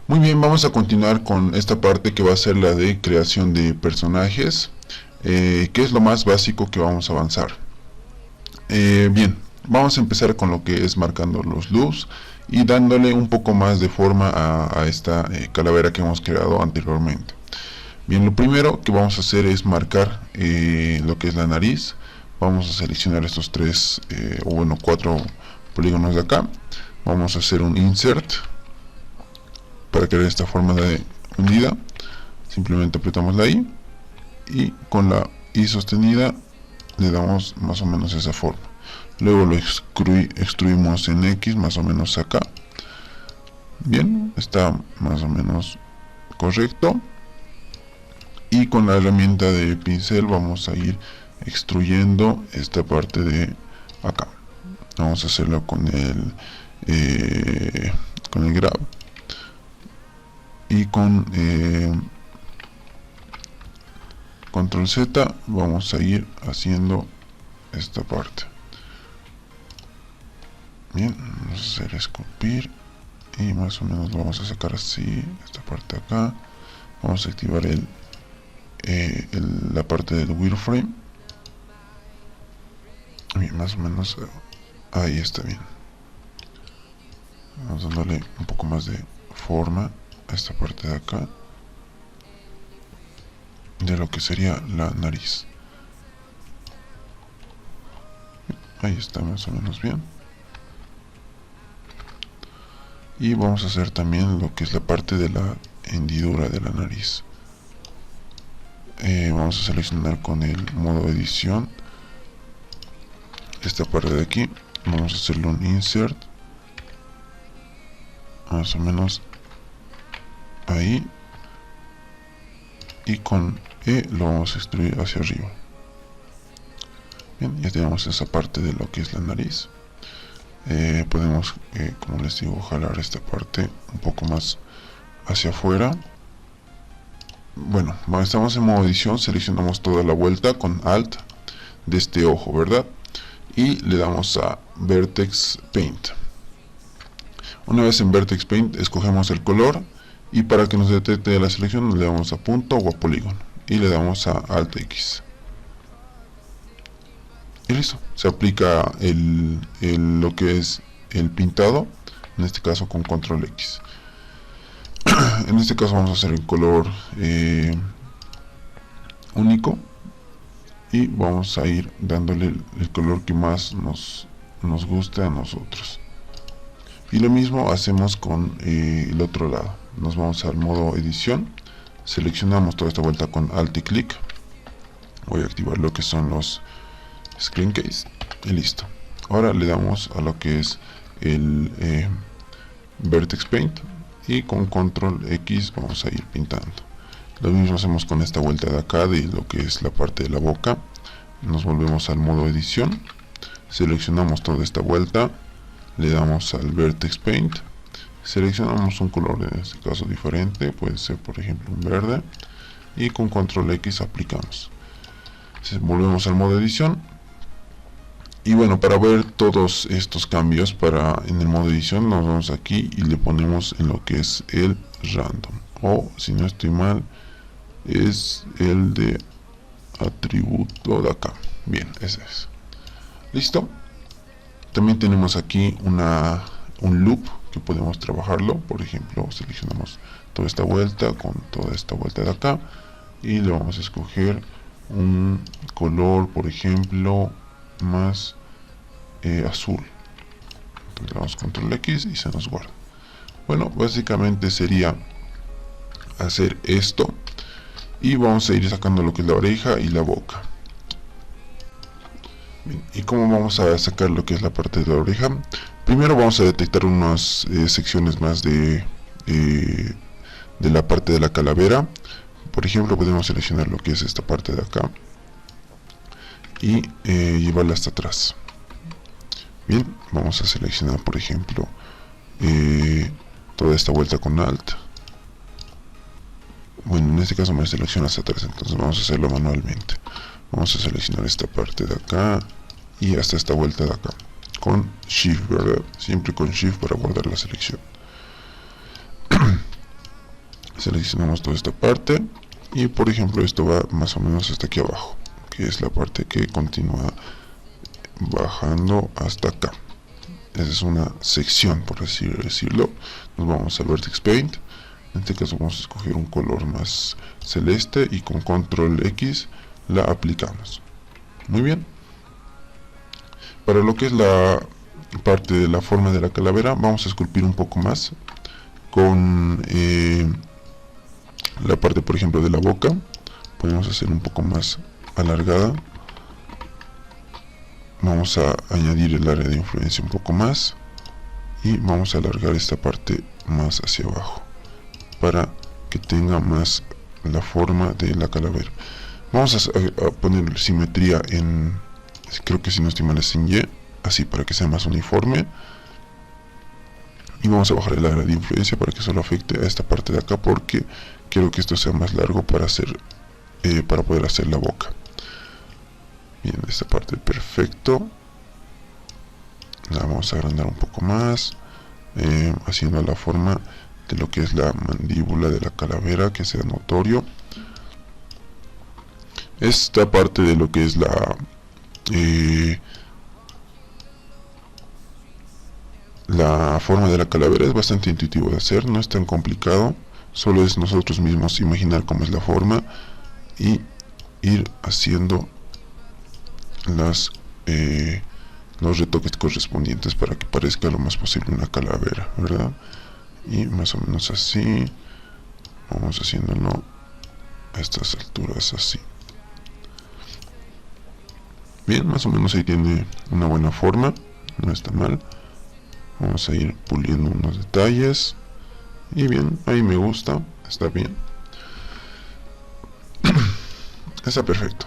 Muy bien, vamos a continuar con esta parte que va a ser la de creación de personajes, que es lo más básico que vamos a avanzar. Bien, vamos a empezar con lo que es marcando los loops y dándole un poco más de forma a esta calavera que hemos creado anteriormente. Bien, lo primero que vamos a hacer es marcar lo que es la nariz. Vamos a seleccionar estos tres, o bueno, cuatro polígonos de acá. Vamos a hacer un insert para crear esta forma de hundida. Simplemente apretamos la I y con la I sostenida le damos más o menos esa forma. Luego lo extruimos en X, más o menos acá. Bien, está más o menos correcto. Y con la herramienta de pincel vamos a ir extruyendo esta parte de acá. Vamos a hacerlo con el grab y con control Z vamos a ir haciendo esta parte. Bien, vamos a hacer esculpir y más o menos lo vamos a sacar así, esta parte de acá. Vamos a activar la parte del wireframe. Bien, más o menos ahí está bien. Vamos dándole un poco más de forma a esta parte de acá de lo que sería la nariz. Ahí está más o menos bien. Y vamos a hacer también lo que es la parte de la hendidura de la nariz. Vamos a seleccionar con el modo edición esta parte de aquí. Vamos a hacerle un insert más o menos ahí y con E lo vamos a extruir hacia arriba. Bien, ya tenemos esa parte de lo que es la nariz. Podemos, como les digo, jalar esta parte un poco más hacia afuera. Bueno, estamos en modo edición, seleccionamos toda la vuelta con Alt de este ojo, ¿verdad? Y le damos a Vertex Paint. Una vez en Vertex Paint escogemos el color y para que nos detecte la selección le damos a punto o a polígono y le damos a Alt X. Y listo, se aplica lo que es el pintado, en este caso con control X. En este caso vamos a hacer el color único y vamos a ir dándole el color que más nos guste a nosotros. Y lo mismo hacemos con el otro lado. Nos vamos al modo edición, seleccionamos toda esta vuelta con Alt y clic. Voy a activar lo que son los screen case y listo. Ahora le damos a lo que es el Vertex Paint y con control X vamos a ir pintando. Lo mismo hacemos con esta vuelta de acá de lo que es la parte de la boca. Nos volvemos al modo edición, seleccionamos toda esta vuelta, le damos al Vertex Paint, seleccionamos un color en este caso diferente, puede ser por ejemplo un verde, y con control X aplicamos. Volvemos al modo edición. Y bueno, para ver todos estos cambios en el modo edición nos vamos aquí y le ponemos en lo que es el random, o si no estoy mal es el de atributo de acá. Bien, ese es. Listo. También tenemos aquí un loop que podemos trabajarlo. Por ejemplo, seleccionamos toda esta vuelta con toda esta vuelta de acá y le vamos a escoger un color, por ejemplo, más azul. Entonces le damos control X y se nos guarda. Bueno, básicamente sería hacer esto y vamos a ir sacando lo que es la oreja y la boca. Bien, ¿y cómo vamos a sacar lo que es la parte de la oreja? Primero vamos a detectar unas secciones más de la parte de la calavera. Por ejemplo, podemos seleccionar lo que es esta parte de acá y llevarla hasta atrás. Bien, vamos a seleccionar por ejemplo toda esta vuelta con Alt. Bueno, en este caso me selecciona hasta atrás, entonces vamos a hacerlo manualmente. Vamos a seleccionar esta parte de acá y hasta esta vuelta de acá con Shift, ¿verdad? Siempre con Shift para guardar la selección. seleccionamos toda esta parte y por ejemplo esto va más o menos hasta aquí abajo, que es la parte que continúa bajando hasta acá. Esa es una sección, por así decirlo. Nos vamos al Vertex Paint. En este caso vamos a escoger un color más celeste y con control X la aplicamos. Muy bien. Para lo que es la parte de la forma de la calavera, vamos a esculpir un poco más con la parte, por ejemplo, de la boca. Podemos hacer un poco más alargada. Vamos a añadir el área de influencia un poco más y vamos a alargar esta parte más hacia abajo para que tenga más la forma de la calavera. Vamos a poner simetría en, creo que si no estoy mal es en Y, así para que sea más uniforme, y vamos a bajar el área de influencia para que solo afecte a esta parte de acá, porque quiero que esto sea más largo para poder hacer la boca. Bien, esta parte perfecto. La vamos a agrandar un poco más, haciendo la forma de lo que es la mandíbula de la calavera, que sea notorio. Esta parte de lo que es la forma de la calavera es bastante intuitivo de hacer, no es tan complicado, solo es nosotros mismos imaginar cómo es la forma y ir haciendo los retoques correspondientes para que parezca lo más posible una calavera, ¿verdad? Y más o menos así vamos haciéndolo a estas alturas, así. Bien, más o menos ahí tiene una buena forma, no está mal. Vamos a ir puliendo unos detalles y bien, ahí me gusta, está bien. Está perfecto.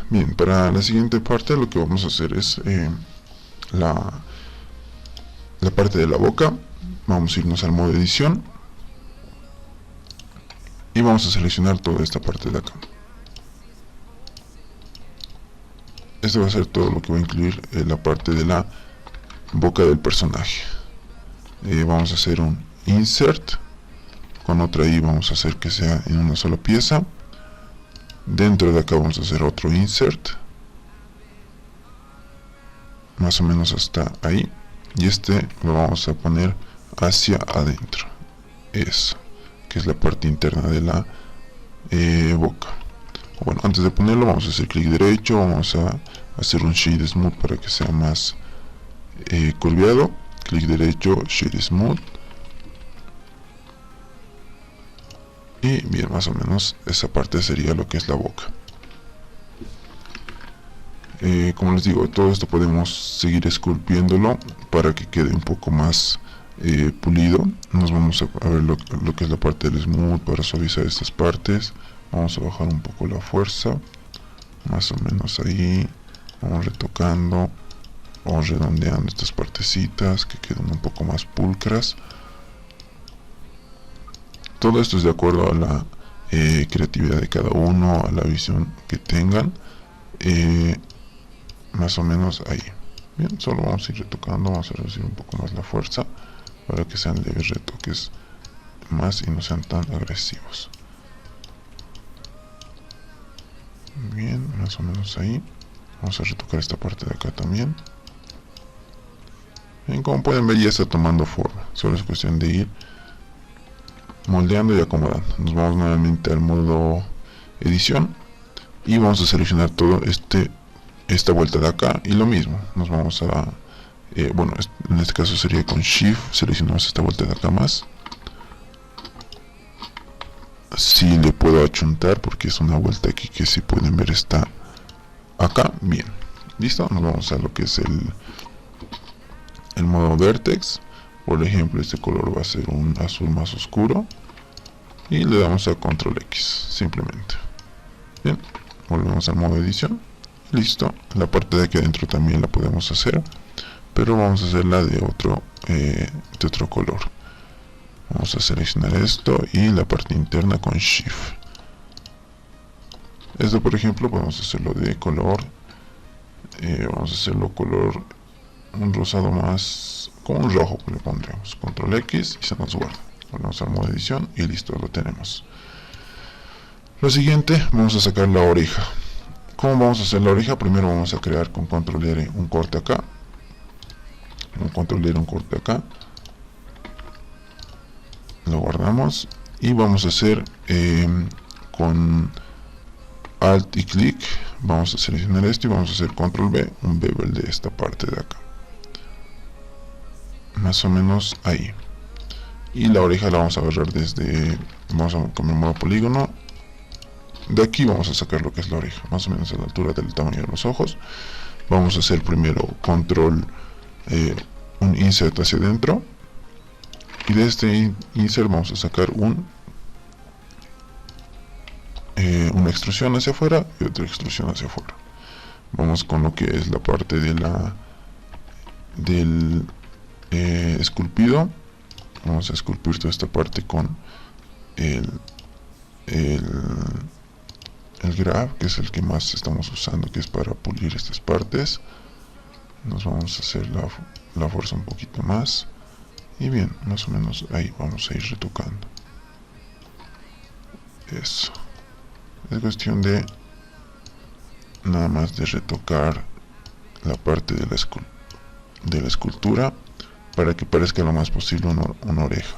Bien, para la siguiente parte lo que vamos a hacer es la parte de la boca. Vamos a irnos al modo edición y vamos a seleccionar toda esta parte de acá. Este va a ser todo lo que va a incluir la parte de la boca del personaje. Vamos a hacer un insert con otra I, vamos a hacer que sea en una sola pieza. Dentro de acá vamos a hacer otro insert, más o menos hasta ahí, y este lo vamos a poner hacia adentro, eso, que es la parte interna de la boca. Bueno, antes de ponerlo vamos a hacer clic derecho, vamos a hacer un shade smooth para que sea más curviado, clic derecho, shade smooth, y bien, más o menos esa parte sería lo que es la boca. Como les digo, todo esto podemos seguir esculpiéndolo para que quede un poco más pulido. Nos vamos a ver lo que es la parte del smooth para suavizar estas partes. Vamos a bajar un poco la fuerza, más o menos ahí. Vamos retocando, vamos redondeando estas partecitas que quedan un poco más pulcras. Todo esto es de acuerdo a la creatividad de cada uno, a la visión que tengan. Más o menos ahí. Bien, solo vamos a ir retocando, vamos a reducir un poco más la fuerza para que sean leves retoques más y no sean tan agresivos. Bien, más o menos ahí. Vamos a retocar esta parte de acá también. Bien, como pueden ver ya está tomando forma, solo es cuestión de ir moldeando y acomodando. Nos vamos nuevamente al modo edición y vamos a seleccionar todo esta vuelta de acá, y lo mismo, nos vamos a bueno, en este caso sería con Shift, seleccionamos esta vuelta de acá más. Si le puedo achuntar porque es una vuelta aquí que, si pueden ver, está acá. Bien, listo, nos vamos a lo que es el modo Vertex. Por ejemplo, este color va a ser un azul más oscuro y le damos a control X simplemente. Bien, volvemos al modo edición. Listo, la parte de aquí adentro también la podemos hacer, pero vamos a hacerla de otro color. Vamos a seleccionar esto y la parte interna con Shift. Esto, por ejemplo, podemos hacerlo de color, vamos a hacerlo color un rosado más, con un rojo, le pondremos control X y se nos guarda. Volvemos al modo edición y listo, lo tenemos. Lo siguiente, vamos a sacar la oreja. ¿Cómo vamos a hacer la oreja? Primero vamos a crear con control R un corte acá, con control R un corte acá, lo guardamos y vamos a hacer con Alt y clic, vamos a seleccionar esto y vamos a hacer control V, un bevel de esta parte de acá, más o menos ahí. Y la oreja la vamos a agarrar desde, vamos a cambiar modo polígono, de aquí vamos a sacar lo que es la oreja, más o menos a la altura del tamaño de los ojos. Vamos a hacer primero control, un insert hacia adentro, y de este insert vamos a sacar una extrusión hacia afuera y otra extrusión hacia afuera. Vamos con lo que es la parte de del esculpido. Vamos a esculpir toda esta parte con el grab, que es el que más estamos usando, que es para pulir estas partes. Nos vamos a hacer la fuerza un poquito más, y bien, más o menos ahí vamos a ir retocando. Eso es cuestión de nada más de retocar la parte de la escultura para que parezca lo más posible una oreja,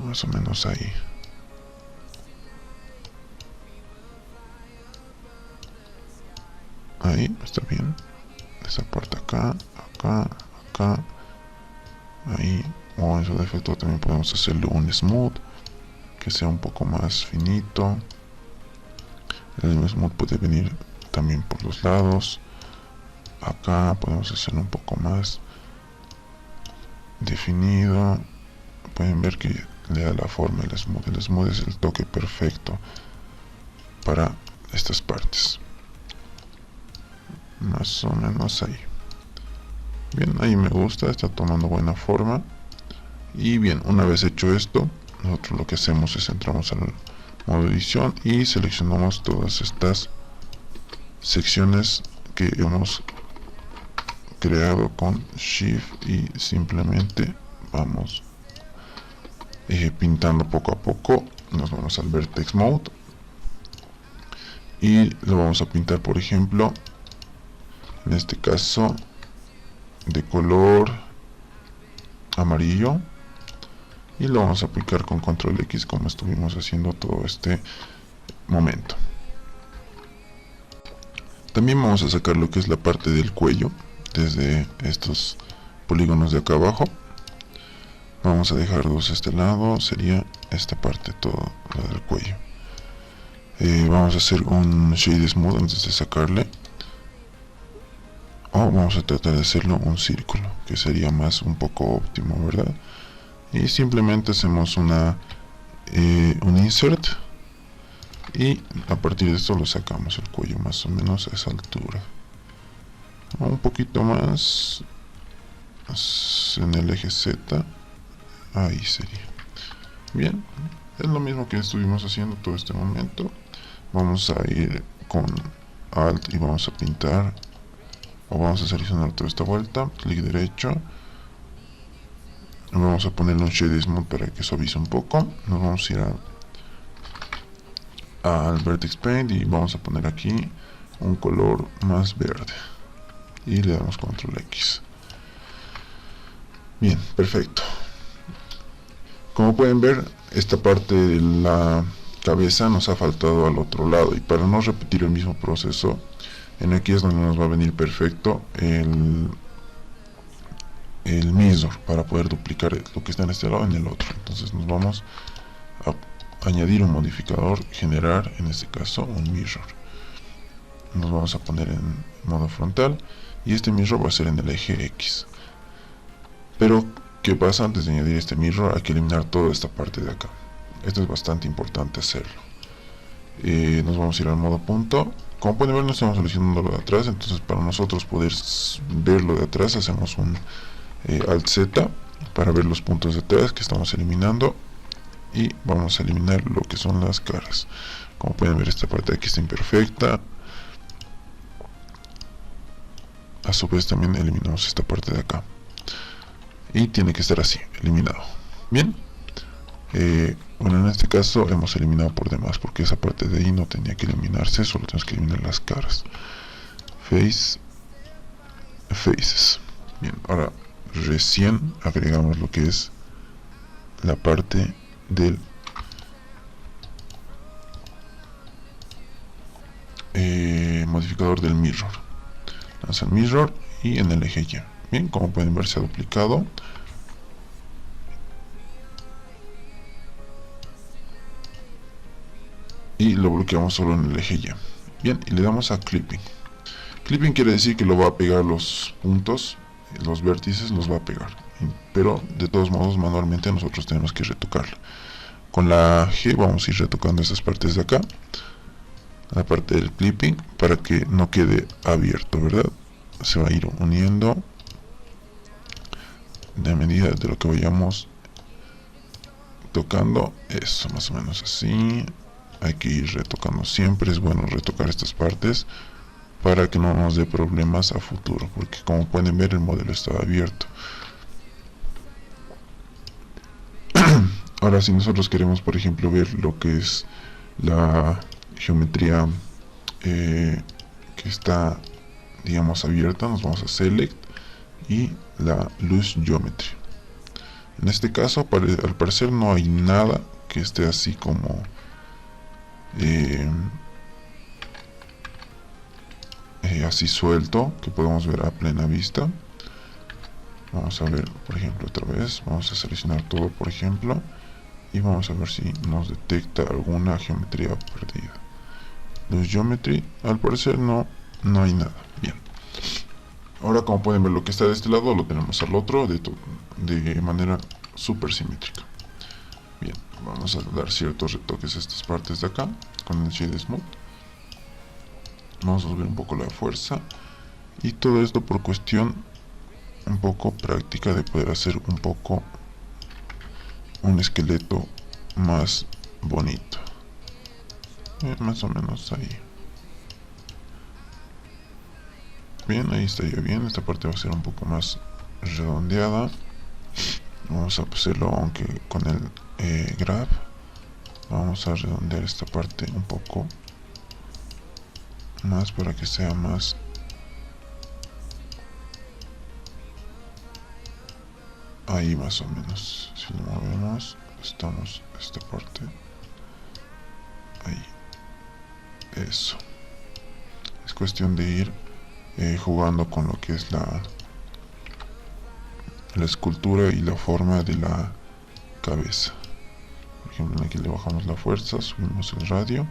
más o menos ahí. Ahí está bien, esa parte acá, ahí. O en su defecto también podemos hacerle un smooth que sea un poco más finito. El smooth puede venir también por los lados. Acá podemos hacerlo un poco más definido. Pueden ver que le da la forma el smooth. El smooth es el toque perfecto para estas partes, más o menos ahí. Bien, ahí me gusta, está tomando buena forma. Y bien, una vez hecho esto, nosotros lo que hacemos es entramos al modo edición y seleccionamos todas estas secciones que hemos creado con Shift y simplemente vamos pintando poco a poco. Nos vamos al Vertex Mode y lo vamos a pintar, por ejemplo, en este caso de color amarillo, y lo vamos a aplicar con control X como estuvimos haciendo todo este momento. También vamos a sacar lo que es la parte del cuello desde estos polígonos de acá abajo. Vamos a dejar dos a este lado, sería esta parte todo la del cuello. Vamos a hacer un shade smooth antes de sacarle, o vamos a tratar de hacerlo un círculo, que sería más un poco óptimo, ¿verdad? Y simplemente hacemos un insert y a partir de esto lo sacamos el cuello más o menos a esa altura, o un poquito más en el eje Z, ahí sería. Bien, es lo mismo que estuvimos haciendo todo este momento. Vamos a ir con Alt y vamos a pintar, o vamos a seleccionar toda esta vuelta, clic derecho, vamos a ponerle un shade smooth para que suavice un poco. Nos vamos a ir al Vertex Paint y vamos a poner aquí un color más verde y le damos control X. Bien, perfecto. Como pueden ver, esta parte de la cabeza nos ha faltado al otro lado, y para no repetir el mismo proceso, aquí es donde nos va a venir perfecto el mirror para poder duplicar lo que está en este lado en el otro. Entonces nos vamos a añadir un modificador, generar en este caso un mirror. Nos vamos a poner en modo frontal y este mirror va a ser en el eje X. Pero ¿qué pasa? Antes de añadir este mirror hay que eliminar toda esta parte de acá. Esto es bastante importante hacerlo. Nos vamos a ir al modo punto. Como pueden ver, no estamos seleccionando lo de atrás, entonces para nosotros poder ver lo de atrás hacemos un Alt Z para ver los puntos de atrás que estamos eliminando, y vamos a eliminar lo que son las caras. Como pueden ver, esta parte de aquí está imperfecta. A su vez también eliminamos esta parte de acá y tiene que estar así, eliminado. Bien, bueno, en este caso hemos eliminado por demás, porque esa parte de ahí no tenía que eliminarse, solo tenemos que eliminar las caras. Faces. Bien, ahora recién agregamos lo que es la parte del modificador del mirror. Lanza el mirror y en el eje Y. Bien, como pueden ver, se ha duplicado. Y lo bloqueamos solo en el eje Y. Bien, y le damos a clipping. Clipping quiere decir que lo va a pegar los puntos, los vértices los va a pegar. Pero de todos modos, manualmente nosotros tenemos que retocarlo. Con la G vamos a ir retocando estas partes de acá, la parte del clipping, para que no quede abierto, ¿verdad? Se va a ir uniendo de medida de lo que vayamos tocando. Eso, más o menos así. Hay que ir retocando siempre, es bueno retocar estas partes para que no nos dé problemas a futuro, porque como pueden ver el modelo está abierto. Ahora si nosotros queremos, por ejemplo, ver lo que es la geometría que está, digamos, abierta, nos vamos a Select y la Loose Geometry. En este caso, al parecer no hay nada que esté así como así suelto, que podemos ver a plena vista. Vamos a ver, por ejemplo, otra vez, vamos a seleccionar todo, por ejemplo, y vamos a ver si nos detecta alguna geometría perdida. Loose Geometry, al parecer no hay nada. Bien, ahora como pueden ver, lo que está de este lado lo tenemos al otro de manera súper simétrica. Bien, vamos a dar ciertos retoques a estas partes de acá con el Shade Smooth. Vamos a subir un poco la fuerza, y todo esto por cuestión un poco práctica de poder hacer un poco un esqueleto más bonito. Más o menos ahí. Bien, ahí estaría bien. Esta parte va a ser un poco más redondeada. Vamos a hacerlo, aunque con el grab vamos a redondear esta parte un poco más para que sea más ahí, más o menos. Si lo movemos, estamos esta parte ahí. Eso es cuestión de ir jugando con lo que es la escultura y la forma de la cabeza. Por ejemplo, aquí le bajamos la fuerza, subimos el radio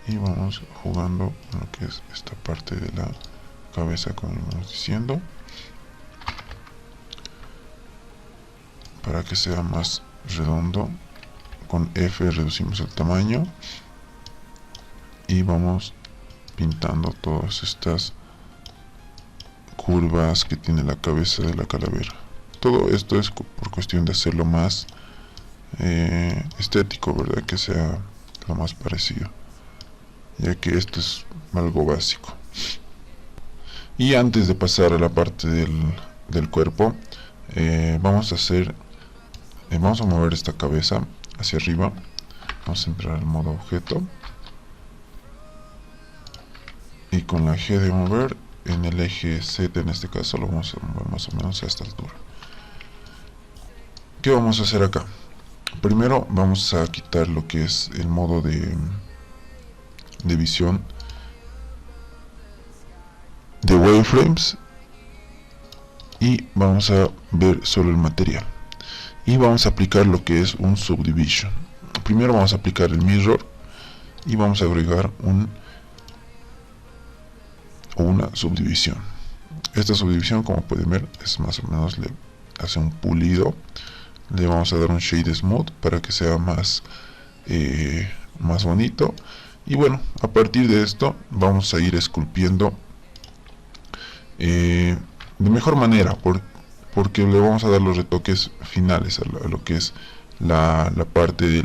y vamos jugando con lo que es esta parte de la cabeza, como íbamos diciendo, para que sea más redondo. Con F reducimos el tamaño y vamos pintando todas estas curvas que tiene la cabeza de la calavera. Todo esto es por cuestión de hacerlo más estético, ¿verdad? Que sea lo más parecido, ya que esto es algo básico. Y antes de pasar a la parte del cuerpo, vamos a mover esta cabeza hacia arriba. Vamos a entrar al modo objeto y con la G de mover en el eje Z, en este caso lo vamos a mover más o menos a esta altura. ¿Qué vamos a hacer acá? Primero vamos a quitar lo que es el modo de visión de wireframes y vamos a ver solo el material, y vamos a aplicar lo que es un subdivision. Primero vamos a aplicar el mirror y vamos a agregar una subdivisión. Esta subdivisión, como pueden ver, es más o menos, le hace un pulido. Le vamos a dar un shade smooth para que sea más bonito. Y bueno, a partir de esto vamos a ir esculpiendo de mejor manera, porque le vamos a dar los retoques finales a lo que es la parte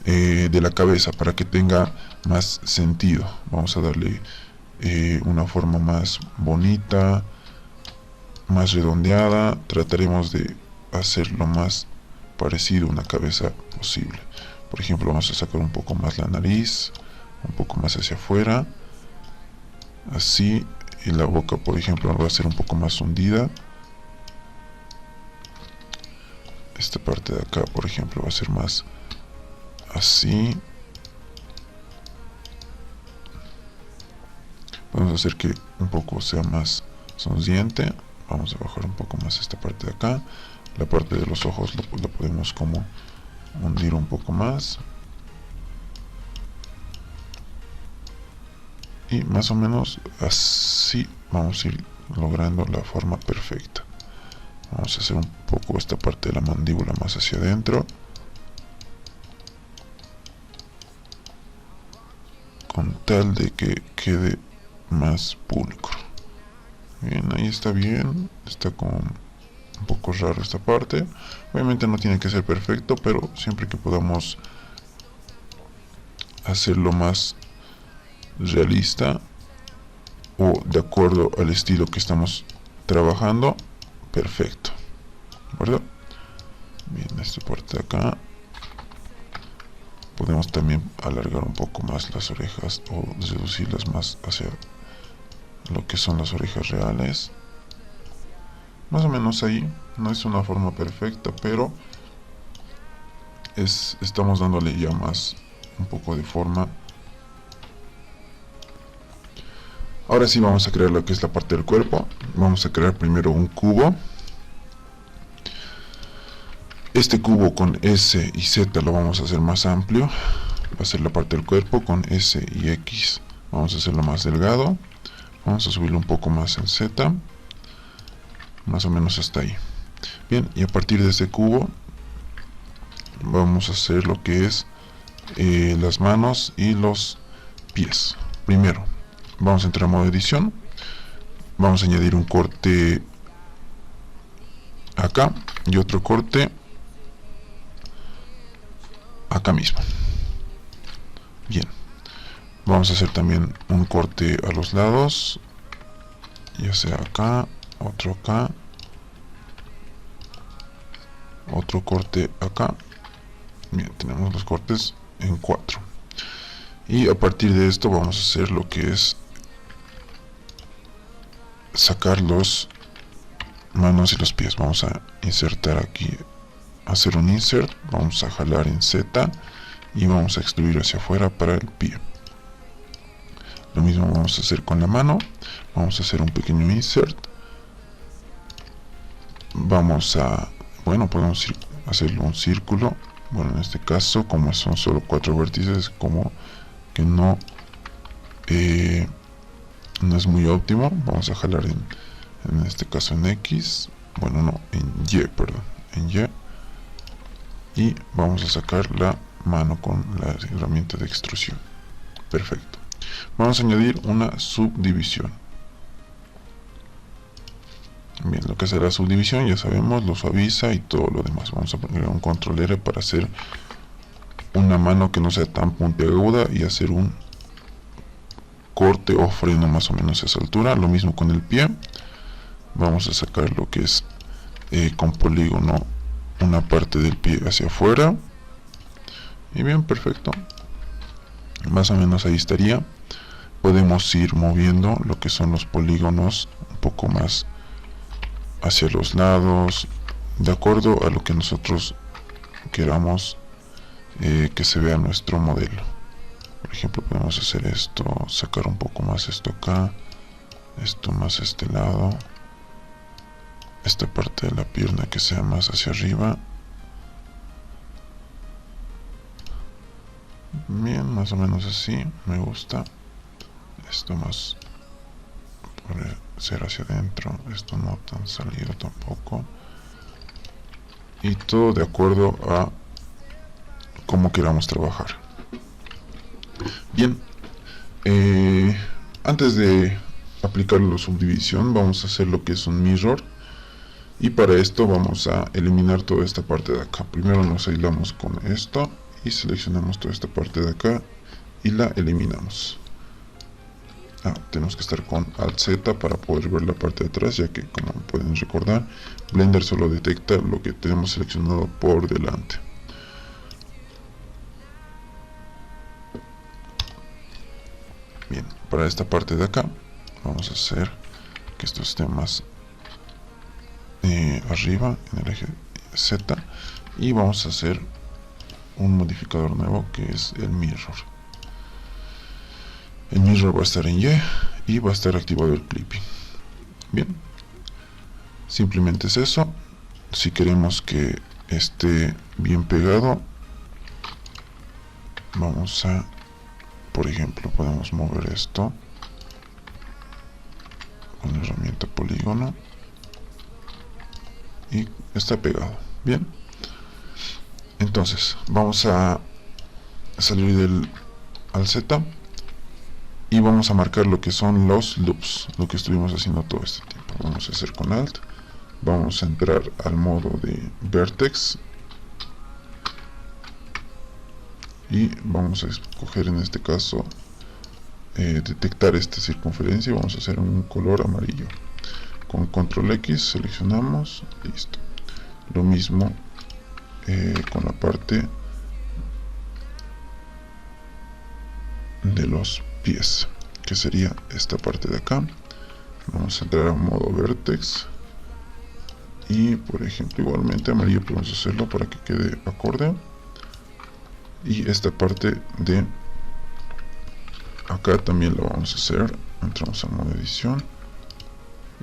de la cabeza, para que tenga más sentido. Vamos a darle una forma más bonita, más redondeada. Trataremos de hacer lo más parecido a una cabeza posible. Por ejemplo, vamos a sacar un poco más la nariz, un poco más hacia afuera, así, y la boca, por ejemplo, va a ser un poco más hundida. Esta parte de acá, por ejemplo, va a ser más así. Vamos a hacer que un poco sea más sonriente. Vamos a bajar un poco más esta parte de acá. La parte de los ojos lo podemos como hundir un poco más. Y más o menos así vamos a ir logrando la forma perfecta. Vamos a hacer un poco esta parte de la mandíbula más hacia adentro, con tal de que quede más pulcro. Bien, ahí está bien. Está como un poco raro esta parte. Obviamente no tiene que ser perfecto, pero siempre que podamos hacerlo más realista o de acuerdo al estilo que estamos trabajando, perfecto, ¿de acuerdo? Bien, esta parte de acá podemos también alargar un poco más las orejas o reducirlas más hacia lo que son las orejas reales. Más o menos ahí. No es una forma perfecta, pero estamos dándole ya más un poco de forma. Ahora sí vamos a crear lo que es la parte del cuerpo. Vamos a crear primero un cubo. Este cubo con S y Z lo vamos a hacer más amplio. Va a ser la parte del cuerpo. Con S y X vamos a hacerlo más delgado. Vamos a subirlo un poco más en Z. Más o menos hasta ahí. Bien, y a partir de este cubo vamos a hacer lo que es las manos y los pies. Primero vamos a entrar a modo edición. Vamos a añadir un corte acá y otro corte acá mismo. Bien, vamos a hacer también un corte a los lados, ya sea acá, otro acá, otro corte acá. Bien, tenemos los cortes en 4. Y a partir de esto vamos a hacer lo que es sacar los manos y los pies. Vamos a insertar aquí, hacer un insert, vamos a jalar en Z y vamos a extruir hacia afuera para el pie. Lo mismo vamos a hacer con la mano. Vamos a hacer un pequeño insert. Vamos a, bueno, podemos hacerlo un círculo. Bueno, en este caso, como son solo 4 vértices, como que no es muy óptimo. Vamos a jalar en este caso en X, bueno, no, en Y, perdón, en Y, y vamos a sacar la mano con la herramienta de extrusión. Perfecto. Vamos a añadir una subdivisión. Bien, lo que será subdivisión ya sabemos, lo suaviza y todo lo demás. Vamos a poner un control R para hacer una mano que no sea tan puntiaguda y hacer un corte o freno más o menos a esa altura. Lo mismo con el pie. Vamos a sacar lo que es con polígono una parte del pie hacia afuera. Y bien, perfecto. Más o menos ahí estaría. Podemos ir moviendo lo que son los polígonos un poco más hacia los lados, de acuerdo a lo que nosotros queramos que se vea nuestro modelo. Por ejemplo, podemos hacer esto, sacar un poco más esto acá, esto más a este lado, esta parte de la pierna que sea más hacia arriba. Bien, más o menos así, me gusta. Esto más puede ser hacia adentro, esto no tan salido tampoco. Y todo de acuerdo a cómo queramos trabajar. Bien, antes de aplicar la subdivisión vamos a hacer lo que es un mirror. Y para esto vamos a eliminar toda esta parte de acá. Primero nos aislamos con esto y seleccionamos toda esta parte de acá y la eliminamos. tenemos que estar con Alt Z para poder ver la parte de atrás, ya que, como pueden recordar, Blender solo detecta lo que tenemos seleccionado por delante. Bien, para esta parte de acá vamos a hacer que esto esté más arriba en el eje Z, y vamos a hacer un modificador nuevo que es el mirror. El mirror va a estar en Y va a estar activado el clipping. Bien, simplemente es eso. Si queremos que esté bien pegado, vamos a, por ejemplo, podemos mover esto con la herramienta polígono y está pegado. Bien, entonces vamos a salir del Alt Z y vamos a marcar lo que son los loops, lo que estuvimos haciendo todo este tiempo. Vamos a hacer con Alt, vamos a entrar al modo de Vertex y vamos a escoger en este caso detectar esta circunferencia y vamos a hacer un color amarillo. Con Control X seleccionamos, listo. Lo mismo con la parte de los pies, que sería esta parte de acá. Vamos a entrar a modo Vertex y, por ejemplo, igualmente amarillo podemos hacerlo para que quede acorde. Y esta parte de acá también lo vamos a hacer. Entramos a modo edición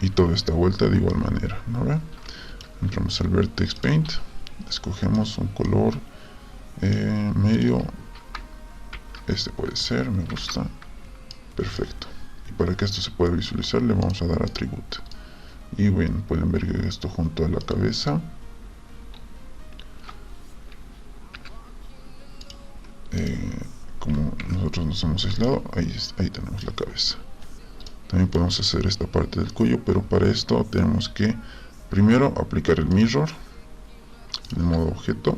y toda esta vuelta de igual manera, ¿no ve? Entramos al Vertex Paint, escogemos un color medio, este puede ser, me gusta, perfecto. Y para que esto se pueda visualizar le vamos a dar Attribute. Y bueno, pueden ver que esto junto a la cabeza como nosotros nos hemos aislado, ahí tenemos la cabeza. También podemos hacer esta parte del cuello, pero para esto tenemos que primero aplicar el mirror en el modo objeto.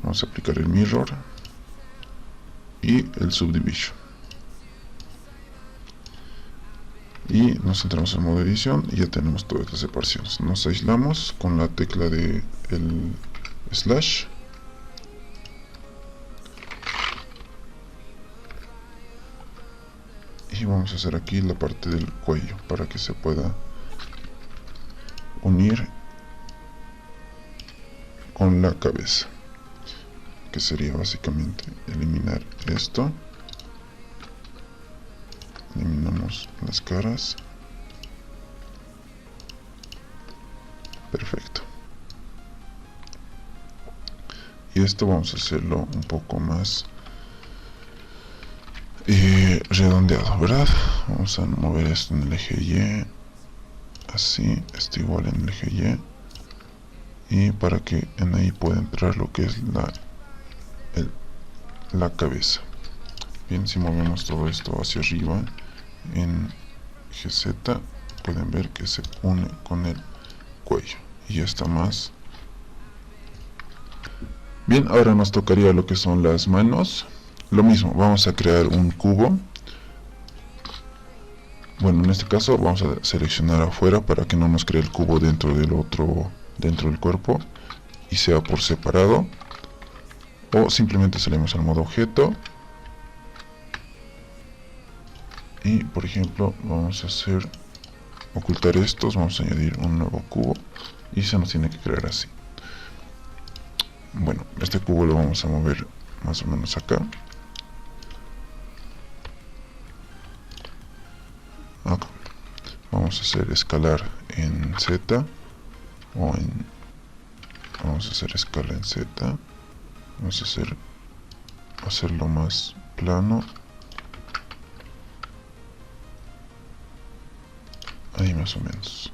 Vamos a aplicar el mirror y el subdivision y nos entramos en modo edición y ya tenemos todas las separaciones. Nos aislamos con la tecla de el slash y vamos a hacer aquí la parte del cuello para que se pueda unir con la cabeza, que sería básicamente eliminar esto. Eliminamos las caras. Perfecto. Y esto vamos a hacerlo un poco más redondeado, ¿verdad? Vamos a mover esto en el eje Y, así, esto igual en el eje Y, y para que en ahí pueda entrar lo que es la cabeza. Bien, si movemos todo esto hacia arriba en eje Z, pueden ver que se une con el cuello y ya está más. Bien, ahora nos tocaría lo que son las manos. Lo mismo, vamos a crear un cubo. Bueno, en este caso vamos a seleccionar afuera para que no nos cree el cubo dentro del otro, dentro del cuerpo, y sea por separado. O simplemente salimos al modo objeto y, por ejemplo, vamos a hacer ocultar estos, vamos a añadir un nuevo cubo y se nos tiene que crear así. Bueno, este cubo lo vamos a mover más o menos acá. Vamos a hacer escalar en Z o en, vamos a hacer escala en Z, vamos a hacerlo más plano, ahí más o menos.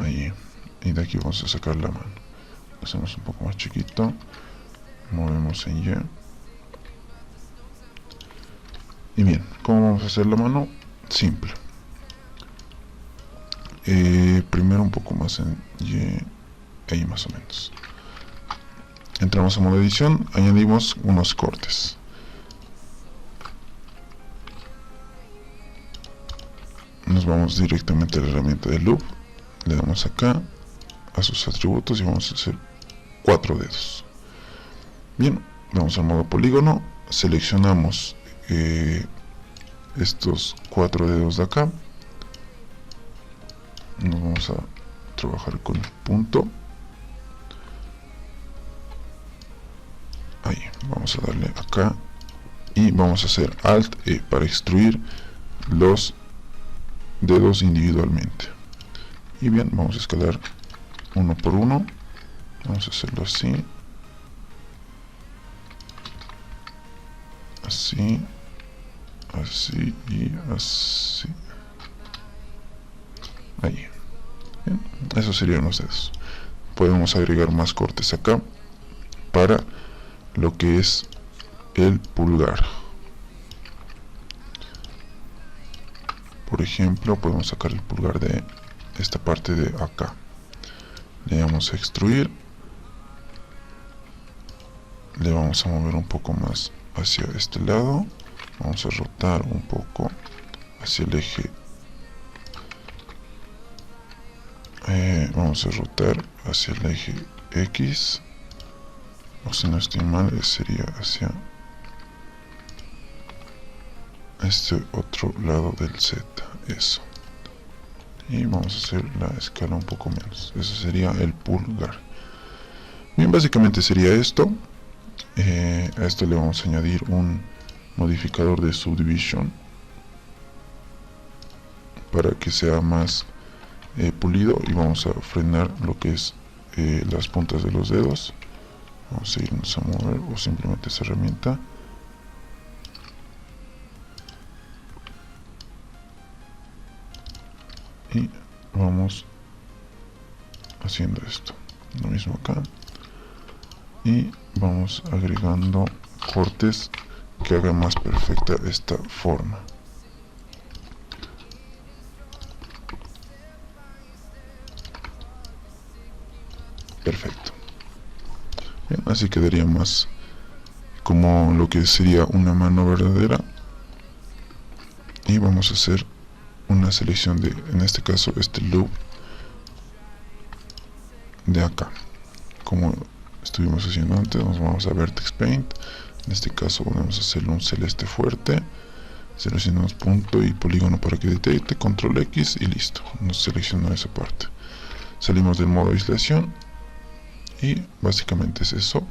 Ahí, y de aquí vamos a sacar la mano, lo hacemos un poco más chiquito, movemos en Y. Y bien, ¿cómo vamos a hacer la mano? Simple. Primero un poco más en Y, ahí más o menos. entramos a modo edición, añadimos unos cortes. Nos vamos directamente a la herramienta de loop, le damos acá a sus atributos y vamos a hacer 4 dedos. Bien, vamos al modo polígono, seleccionamos estos 4 dedos de acá, nos vamos a trabajar con el punto, ahí, vamos a darle acá y vamos a hacer Alt E para extruir los dedos individualmente. Y bien, vamos a escalar uno por uno, vamos a hacerlo así, así, así y así. Ahí. Bien, esos serían los dedos. Podemos agregar más cortes acá para lo que es el pulgar. Por ejemplo, podemos sacar el pulgar de esta parte de acá. Le vamos a extruir. Le vamos a mover un poco más hacia este lado. Vamos a rotar un poco hacia el eje. Vamos a rotar hacia el eje X. O si no estoy mal, sería hacia este otro lado del Z. Eso. Y vamos a hacer la escala un poco menos. Eso sería el pulgar. Bien, básicamente sería esto. A esto le vamos a añadir un modificador de subdivision para que sea más pulido, y vamos a frenar lo que es las puntas de los dedos. Vamos a irnos a mover o simplemente esa herramienta. Y vamos haciendo esto. Lo mismo acá. Y vamos agregando cortes que hagan más perfecta esta forma. Perfecto. Bien, así quedaría más como lo que sería una mano verdadera. Y vamos a hacer una selección de, en este caso, este loop de acá, como estuvimos haciendo antes. Nos vamos a Vertex Paint. En este caso vamos a hacerle un celeste fuerte, seleccionamos punto y polígono para que detecte, control X y listo, nos seleccionó esa parte. Salimos del modo aislación y básicamente es eso.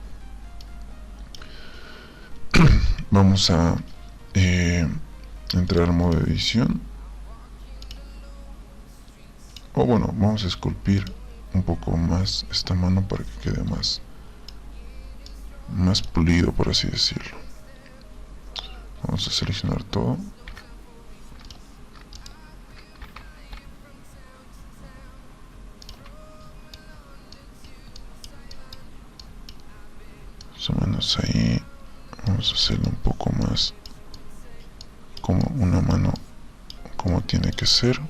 Vamos a entrar al modo edición, o bueno, vamos a esculpir un poco más esta mano para que quede más pulido, por así decirlo. Vamos a seleccionar todo. Más o menos ahí. Vamos a hacerlo un poco más como una mano, como tiene que ser.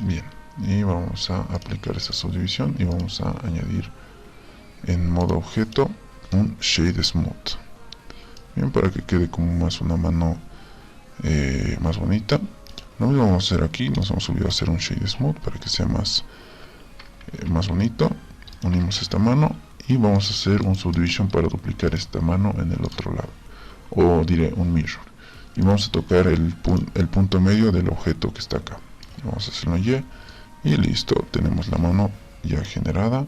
Bien, y vamos a aplicar esta subdivisión y vamos a añadir en modo objeto un Shade Smooth. Bien, para que quede como más una mano más bonita. Lo mismo vamos a hacer aquí, nos hemos olvidado hacer un Shade Smooth para que sea más bonito. Unimos esta mano y vamos a hacer un Subdivision para duplicar esta mano en el otro lado, o diré un Mirror, y vamos a tocar el punto medio del objeto que está acá. Vamos a hacerlo y listo, tenemos la mano ya generada.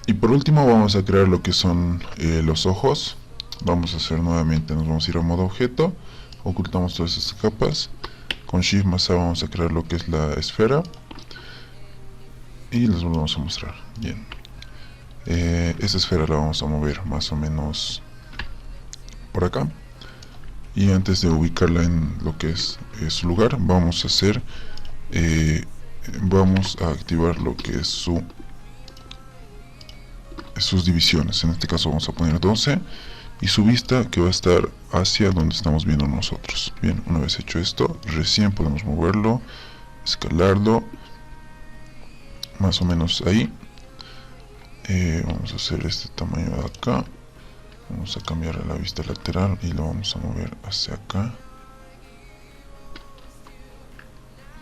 Y por último vamos a crear lo que son los ojos. Vamos a hacer nuevamente, nos vamos a ir a modo objeto, ocultamos todas estas capas, con Shift más A vamos a crear lo que es la esfera y les vamos a mostrar. Bien, esta esfera la vamos a mover más o menos por acá, y antes de ubicarla en lo que es su lugar, vamos a hacer vamos a activar lo que es sus divisiones. En este caso vamos a poner 12 y su vista que va a estar hacia donde estamos viendo nosotros. Bien, una vez hecho esto, recién podemos moverlo, escalarlo más o menos ahí. Vamos a hacer este tamaño de acá, vamos a cambiar la vista lateral y lo vamos a mover hacia acá.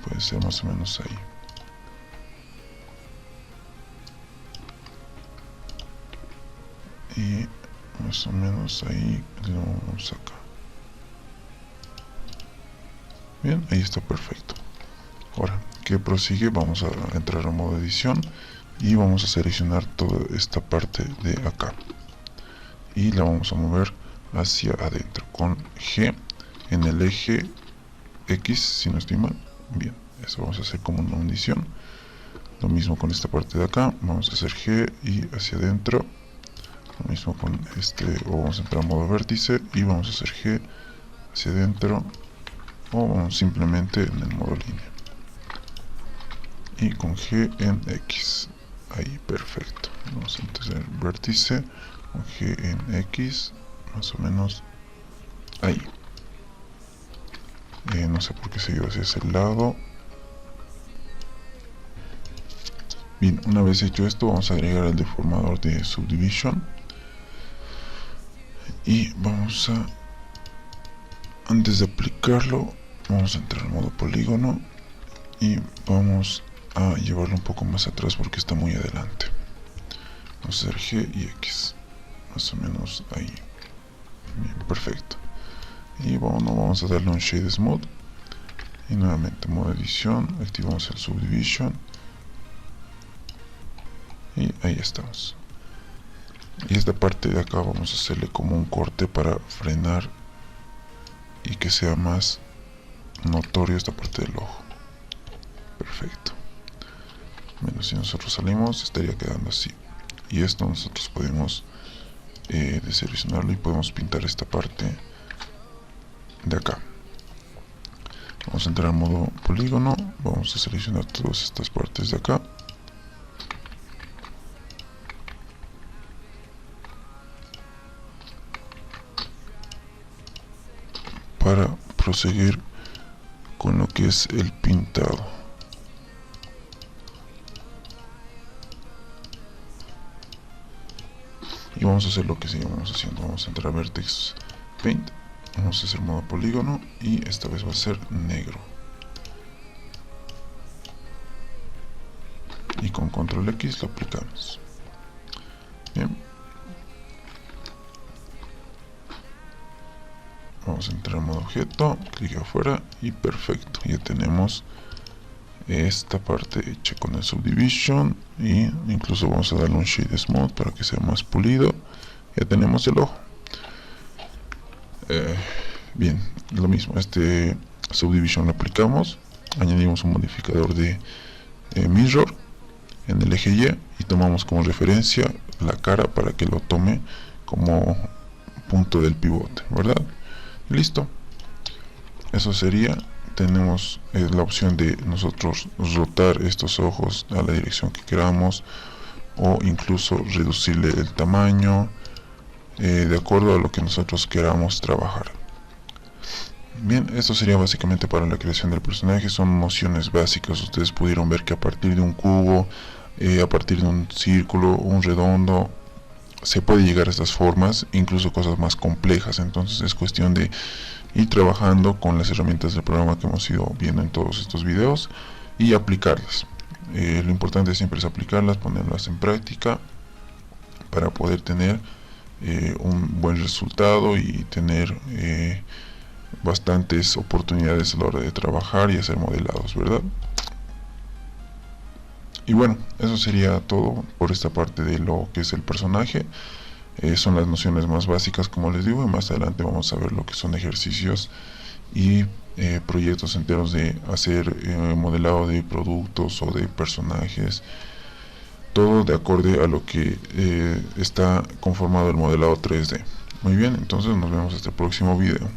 Puede ser más o menos ahí. Y más o menos ahí lo vamos acá. Bien, ahí está perfecto. Ahora que prosigue, vamos a entrar a modo edición y vamos a seleccionar toda esta parte de acá y la vamos a mover hacia adentro con G en el eje X, si no estoy mal. Bien, eso vamos a hacer como una hundición. Lo mismo con esta parte de acá, vamos a hacer G y hacia adentro. Lo mismo con este, o vamos a entrar a modo vértice y vamos a hacer G hacia adentro, o vamos simplemente en el modo línea y con G en X. Ahí, perfecto. Vamos a hacer vértice con G en X, más o menos ahí. No sé por qué se dio hacia ese lado. Bien, una vez hecho esto, vamos a agregar el deformador de Subdivision y vamos a, antes de aplicarlo, vamos a entrar en modo polígono y vamos a llevarlo un poco más atrás porque está muy adelante. Vamos a hacer G y X, más o menos ahí. Bien, perfecto. Y bueno, vamos a darle un Shade Smooth y nuevamente modo edición, activamos el Subdivision y ahí estamos. Y esta parte de acá vamos a hacerle como un corte para frenar y que sea más notorio esta parte del ojo. Perfecto. Bueno, si nosotros salimos estaría quedando así, y esto nosotros podemos deseleccionarlo y podemos pintar esta parte de acá. Vamos a entrar en modo polígono, vamos a seleccionar todas estas partes de acá para proseguir con lo que es el pintado. Y vamos a hacer lo que seguimos haciendo. Vamos a entrar a Vertex Paint, vamos a hacer modo polígono y esta vez va a ser negro. Y con control X lo aplicamos. Bien. Vamos a entrar en modo objeto, clic afuera y perfecto. Ya tenemos esta parte hecha con el Subdivision y incluso vamos a darle un Shade Smooth para que sea más pulido. Ya tenemos el ojo. Bien, lo mismo, este Subdivision lo aplicamos, añadimos un modificador de Mirror en el eje Y y tomamos como referencia la cara para que lo tome como punto del pivote, ¿verdad? Y listo. Eso sería. Tenemos la opción de nosotros rotar estos ojos a la dirección que queramos o incluso reducirle el tamaño de acuerdo a lo que nosotros queramos trabajar. Bien, esto sería básicamente para la creación del personaje. Son nociones básicas. Ustedes pudieron ver que a partir de un cubo, a partir de un círculo, un redondo, se puede llegar a estas formas, incluso cosas más complejas. Entonces es cuestión de ir trabajando con las herramientas del programa que hemos ido viendo en todos estos videos y aplicarlas. Lo importante siempre es aplicarlas, ponerlas en práctica para poder tener un buen resultado y tener bastantes oportunidades a la hora de trabajar y hacer modelados, ¿verdad? Y bueno, eso sería todo por esta parte de lo que es el personaje. Son las nociones más básicas, como les digo, y más adelante vamos a ver lo que son ejercicios y proyectos enteros de hacer modelado de productos o de personajes, todo de acorde a lo que está conformado el modelado 3D. Muy bien, entonces nos vemos hasta el próximo video.